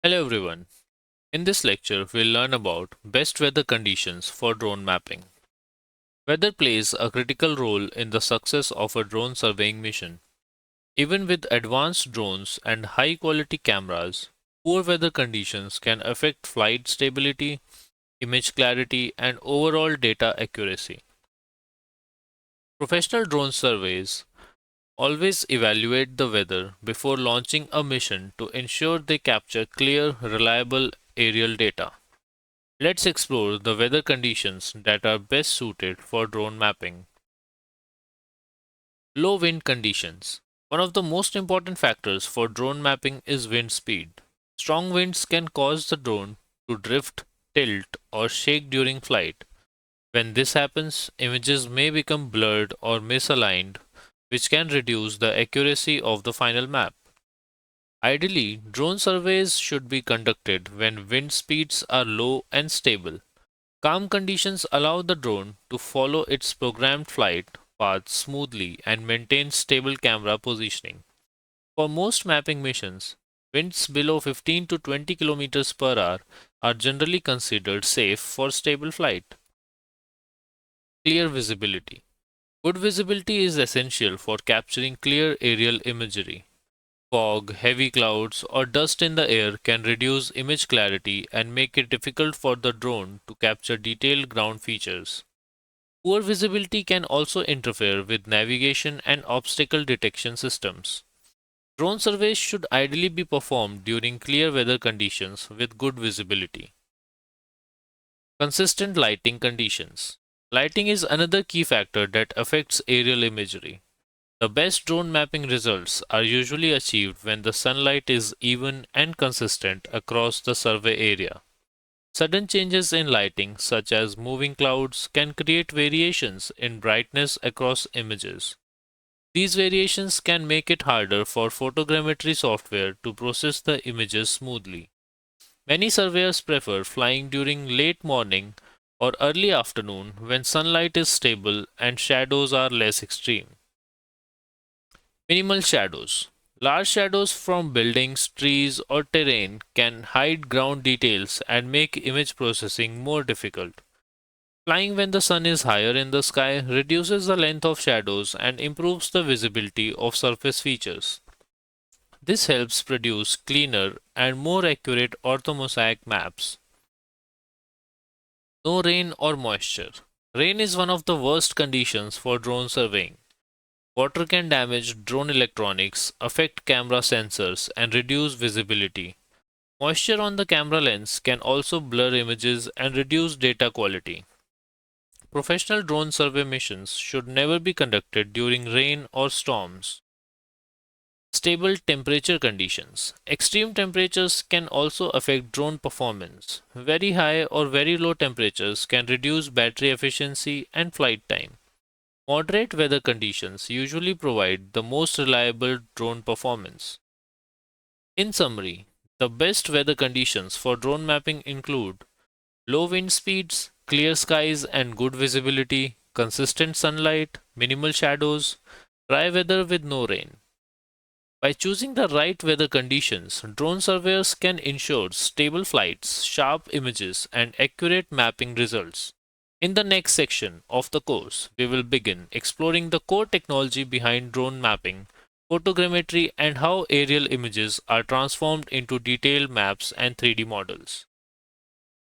Hello everyone. In this lecture, we'll learn about best weather conditions for drone mapping. Weather plays a critical role in the success of a drone surveying mission. Even with advanced drones and high quality cameras, poor weather conditions can affect flight stability, image clarity, and overall data accuracy. Professional drone surveys always evaluate the weather before launching a mission to ensure they capture clear, reliable aerial data. Let's explore the weather conditions that are best suited for drone mapping. Low wind conditions. One of the most important factors for drone mapping is wind speed. Strong winds can cause the drone to drift, tilt, or shake during flight. When this happens, images may become blurred or misaligned, which can reduce the accuracy of the final map. Ideally, drone surveys should be conducted when wind speeds are low and stable. Calm conditions allow the drone to follow its programmed flight path smoothly and maintain stable camera positioning. For most mapping missions, winds below 15 to 20 kilometers per hour are generally considered safe for stable flight. Clear visibility. Good visibility is essential for capturing clear aerial imagery. Fog, heavy clouds, or dust in the air can reduce image clarity and make it difficult for the drone to capture detailed ground features. Poor visibility can also interfere with navigation and obstacle detection systems. Drone surveys should ideally be performed during clear weather conditions with good visibility. Consistent lighting conditions. Lighting is another key factor that affects aerial imagery. The best drone mapping results are usually achieved when the sunlight is even and consistent across the survey area. Sudden changes in lighting, such as moving clouds, can create variations in brightness across images. These variations can make it harder for photogrammetry software to process the images smoothly. Many surveyors prefer flying during late morning or early afternoon when sunlight is stable and shadows are less extreme. Minimal shadows. Large shadows from buildings, trees, or terrain can hide ground details and make image processing more difficult. Flying when the sun is higher in the sky reduces the length of shadows and improves the visibility of surface features. This helps produce cleaner and more accurate orthomosaic maps. No rain or moisture. Rain is one of the worst conditions for drone surveying. Water can damage drone electronics, affect camera sensors, and reduce visibility. Moisture on the camera lens can also blur images and reduce data quality. Professional drone survey missions should never be conducted during rain or storms. Stable temperature conditions. Extreme temperatures can also affect drone performance. Very high or very low temperatures can reduce battery efficiency and flight time. Moderate weather conditions usually provide the most reliable drone performance. In summary, the best weather conditions for drone mapping include low wind speeds, clear skies and good visibility, consistent sunlight, minimal shadows, dry weather with no rain. By choosing the right weather conditions, drone surveyors can ensure stable flights, sharp images, and accurate mapping results. In the next section of the course, we will begin exploring the core technology behind drone mapping, photogrammetry, and how aerial images are transformed into detailed maps and 3D models.